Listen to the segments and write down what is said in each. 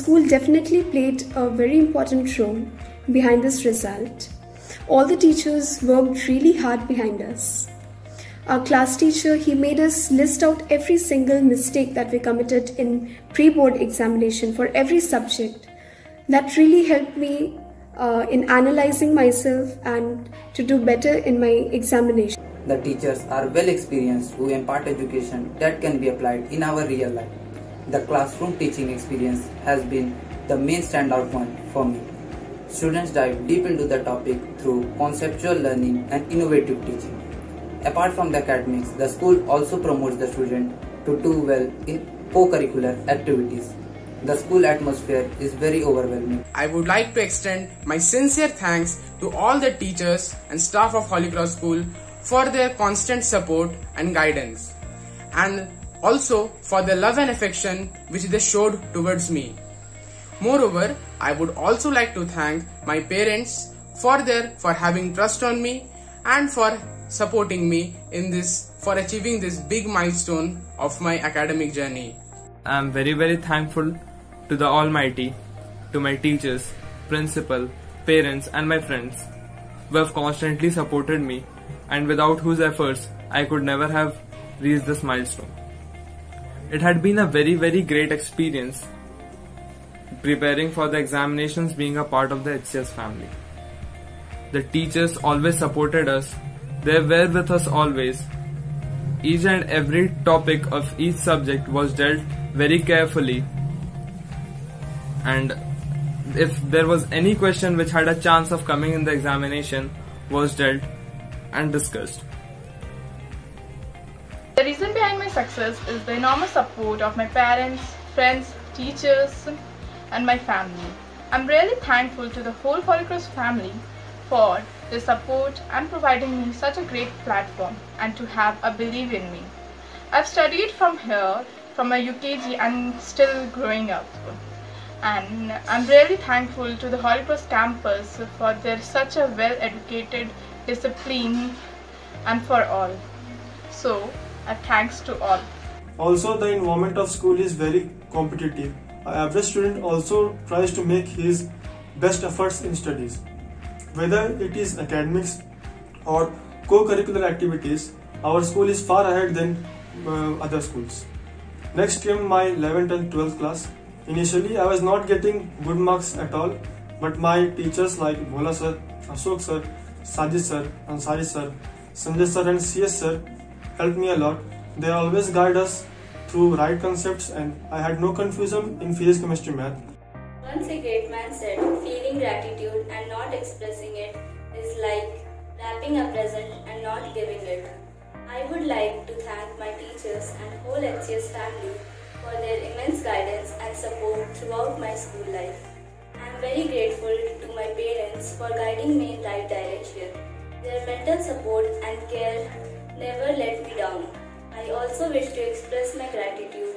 school definitely played a very important role behind this result. All the teachers worked really hard behind us. Our class teacher, he made us list out every single mistake that we committed in pre-board examination for every subject. That really helped me in analyzing myself and to do better in my examination. The teachers are well experienced who impart education that can be applied in our real life. The classroom teaching experience has been the main standout one for me. Students dive deep into the topic through conceptual learning and innovative teaching. Apart from the academics, the school also promotes the student to do well in co-curricular activities. The school atmosphere is very overwhelming. I would like to extend my sincere thanks to all the teachers and staff of Holy Cross School for their constant support and guidance, and also for the love and affection which they showed towards me. Moreover, I would also like to thank my parents for having trust on me and for supporting me for achieving this big milestone of my academic journey. I am very thankful to the Almighty, to my teachers, principal, parents and my friends who have constantly supported me and without whose efforts I could never have reached this milestone. It had been a very great experience preparing for the examinations, being a part of the HCS family. The teachers always supported us. They were with us always. Each and every topic of each subject was dealt very carefully, and if there was any question which had a chance of coming in the examination, was dealt and discussed. The reason behind my success is the enormous support of my parents, friends, teachers and my family. I'm really thankful to the whole Holy Cross family for their support and providing me such a great platform and to have a belief in me. I've studied from here from my UKG and still growing up. And I'm really thankful to the Holy Cross campus for their such a well-educated discipline and for all. So, a thanks to all. Also, the environment of school is very competitive. An average student also tries to make his best efforts in studies. Whether it is academics or co-curricular activities, our school is far ahead than other schools. Next came my 11th and 12th class. Initially, I was not getting good marks at all, but my teachers like Bhola sir, Ashok sir, Sajid sir, Ansari sir, Sanjay sir and CS sir helped me a lot. They always guide us through right concepts and I had no confusion in physics, chemistry, math. Once a great man said, feeling gratitude and not expressing it is like wrapping a present and not giving it. I would like to thank my teachers and whole HCS family for their immense guidance and support throughout my school life. I am very grateful to my parents for guiding me in right direction. Their mental support and care never let me down. I also wish to express my gratitude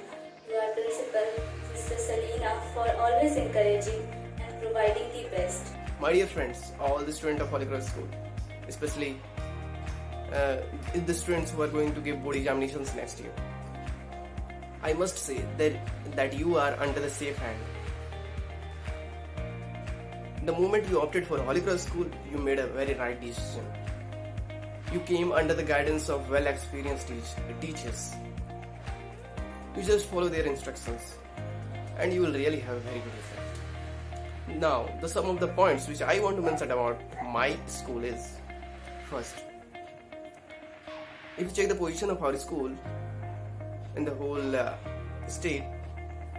to our principal, Sister Salina, for always encouraging and providing the best. My dear friends, all the students of Holy Cross School, especially the students who are going to give board examinations next year, I must say that you are under the safe hand. The moment you opted for Holy Cross School, you made a very right decision. You came under the guidance of well-experienced teachers. You just follow their instructions and you will really have a very good result. Now, some of the points which I want to mention about my school is: first, if you check the position of our school in the whole state,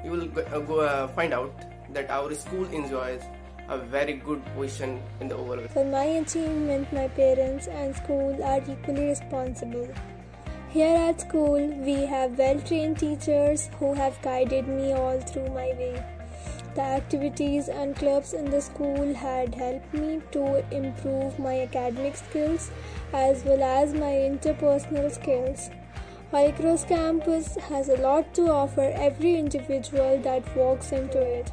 you will find out that our school enjoys a very good position in the overall. For my achievement, my parents and school are equally responsible. Here at school, we have well-trained teachers who have guided me all through my way. The activities and clubs in the school had helped me to improve my academic skills as well as my interpersonal skills. Holy Cross campus has a lot to offer every individual that walks into it.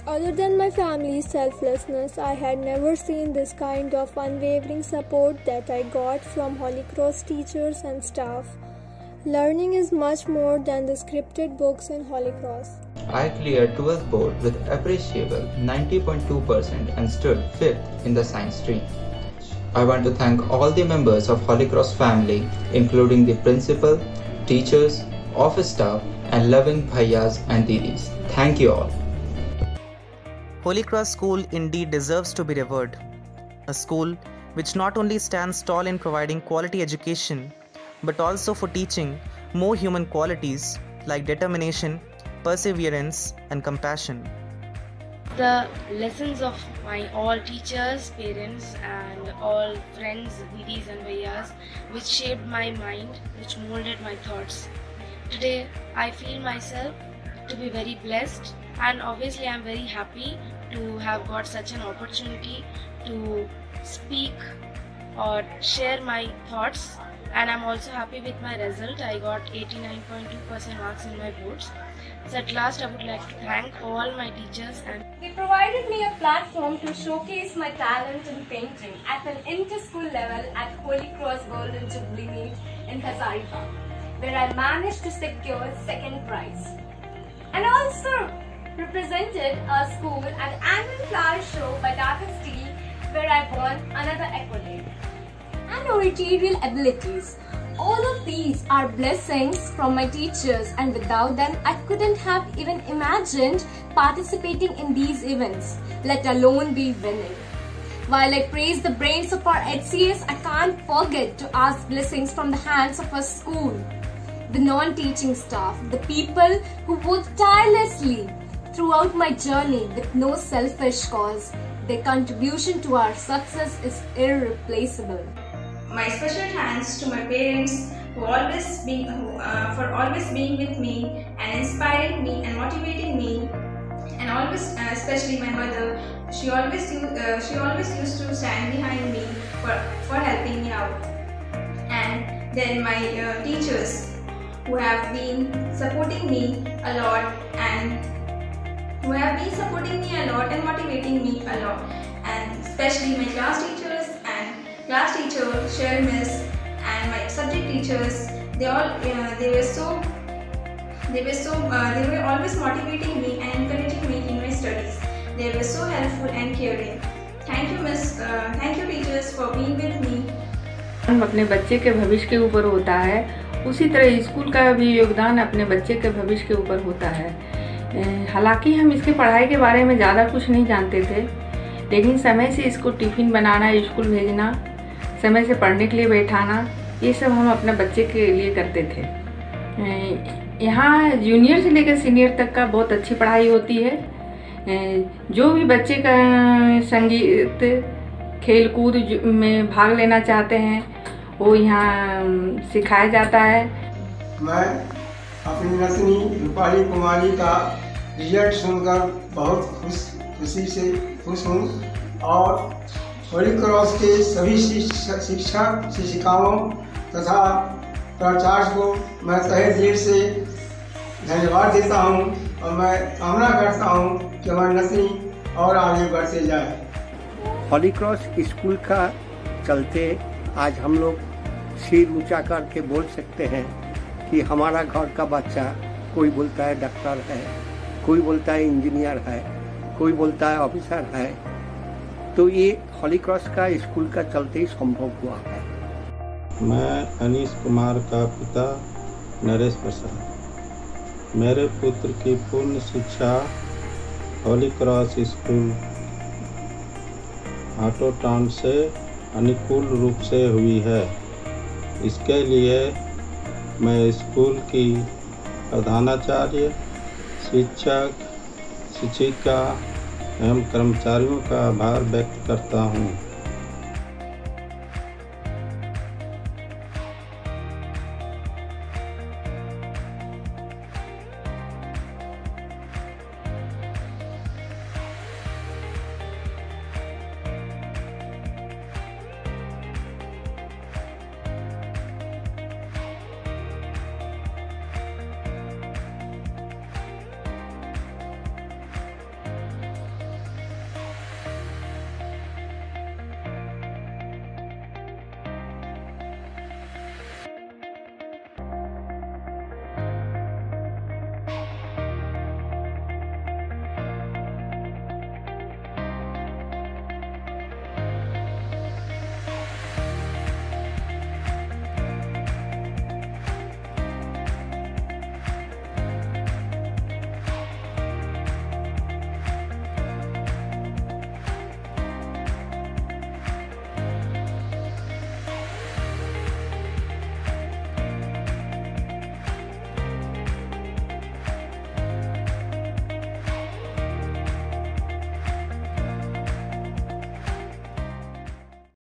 Other than my family's selflessness, I had never seen this kind of unwavering support that I got from Holy Cross teachers and staff. Learning is much more than the scripted books in Holy Cross. I cleared 12th board with appreciable 90.2% and stood 5th in the science stream. I want to thank all the members of Holy Cross family, including the principal, teachers, office staff, and loving bhaiyas and didis. Thank you all. Holy Cross School indeed deserves to be revered. A school which not only stands tall in providing quality education, but also for teaching more human qualities like determination, perseverance, and compassion. The lessons of my all teachers, parents, and all friends, didis and bhaiyas, which shaped my mind, which molded my thoughts. Today, I feel myself to be very blessed, and obviously I am very happy to have got such an opportunity to speak or share my thoughts, and I'm also happy with my result. I got 89.2% marks in my boards. So at last I would like to thank all my teachers, and they provided me a platform to showcase my talent in painting at an inter-school level at Holy Cross Golden Jubilee Meet in Hazaribagh, where I managed to secure second prize. And also represented our school at annual flower show by Tata Steel, where I won another accolade. And oratorial abilities. All of these are blessings from my teachers, and without them I couldn't have even imagined participating in these events, let alone be winning. While I praise the brains of our HCS, I can't forget to ask blessings from the hands of our school, the non-teaching staff, the people who worked tirelessly throughout my journey with no selfish cause. Their contribution to our success is irreplaceable. My special thanks to my parents for always being with me and inspiring me and motivating me, and always, especially my mother. She always used to stand behind me for helping me out. And then my teachers, who have been supporting me a lot and motivating me a lot, and especially my class teachers and class teacher, Cheryl Miss, and my subject teachers. They were always motivating me and encouraging me in my studies. They were so helpful and caring. Thank you, Miss. Thank you, teachers, for being with me. अपने बच्चे के भविष्य के ऊपर होता है, उसी तरह स्कूल का भी योगदान अपने बच्चे के भविष्य के ऊपर होता है। हालांकि हम इसके पढ़ाई के बारे में ज़्यादा कुछ नहीं जानते थे, लेकिन समय से इसको टिफ़िन बनाना, स्कूल भेजना, समय से पढ़ने के लिए बैठाना, ये सब हम अपने बच्चे के लिए करते थे। यहाँ जूनियर से लेकर सीनियर तक का बहुत अच्छी पढ़ाई होती है। जो भी बच्चे का संगीत, खेलकूद में भाग लेना चाहते हैं, वो यहाँ सिखाया जाता है। मैं अपनी नतनी रूपाली कुमारी का रिजल्ट सुनकर बहुत खुशी से खुश हूँ, और होली क्रॉस के सभी शिक्षक शिक्षिकाओं तथा प्राचार्य को मैं तहे दिल से धन्यवाद देता हूँ, और मैं कामना करता हूँ कि हमारी नतनी और आगे बढ़ते जाए। होली क्रॉस स्कूल का चलते आज हम लोग सिर ऊंचा करके बोल सकते हैं कि हमारा घर का बच्चा, कोई बोलता है डॉक्टर है, कोई बोलता है इंजीनियर है, कोई बोलता है ऑफिसर है। तो ये होली क्रॉस का स्कूल का चलते ही संभव हुआ है। मैं अनीश कुमार का पिता नरेश प्रसाद। मेरे पुत्र की पूर्ण शिक्षा Holi cross school auto town से अनुकूल रूप से हुई है। इसके लिए मैं स्कूल की प्रधानाचार्य, शिक्षक, शिक्षिका एवं कर्मचारियों का आभार व्यक्त करता हूँ।